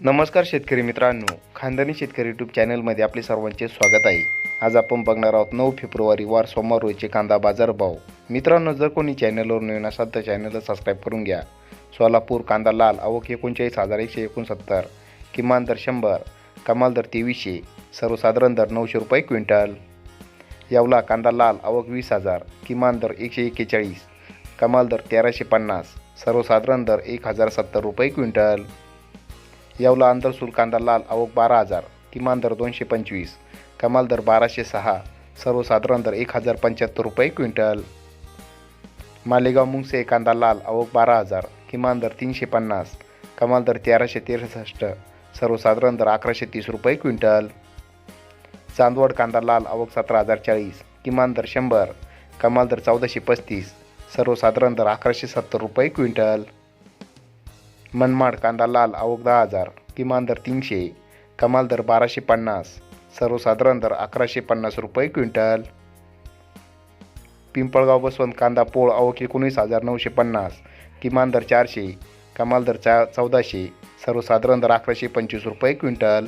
नमस्कार शेतकरी मित्रांनो, खानदानी शेतकरी यूट्यूब चॅनलमध्ये आपले सर्वांचे स्वागत आहे. आज आपण बघणार आहोत 9 फेब्रुवारी वार सोमवार रोजचे कांदा बाजार भाव. मित्रांनो, जर कोणी चॅनलवर नवीन असाल तर चॅनलला सबस्क्राईब करून घ्या. सोलापूर कांदा लाल आवक 39,169, किमान दर 100, कमाल दर 2300, सर्वसाधारण दर 900 रुपये क्विंटल. येवला कांदा लाल आवक 20,000, किमान दर 141, कमाल दर 1350, सर्वसाधारण दर 1070 रुपये क्विंटल. येवला आंतरसूल कांदा लाल आवक 12,000, किमान दर 225, कमाल दर 1206, सर्वसाधारण दर 1075 रुपये क्विंटल. मालेगाव मुंगसे कांदा लाल आवक 12,000, किमान दर 350, कमाल दर 1363, सर्वसाधारण दर 1130 रुपये क्विंटल. चांदवड कांदा लाल आवक 17,040, किमान दर 100, कमाल दर 1435, सर्वसाधारण दर 1170 रुपये क्विंटल. मनमाड कांदा लाल आवक 10,000, किमान दर 300, कमाल दर 1250, सर्वसाधारण दर 1150 रुपये क्विंटल. पिंपळगाव बसवंत कांदा पोळ आवक 19,950, किमान दर 400, कमाल दर 1400, सर्वसाधारण दर 1125 रुपये क्विंटल.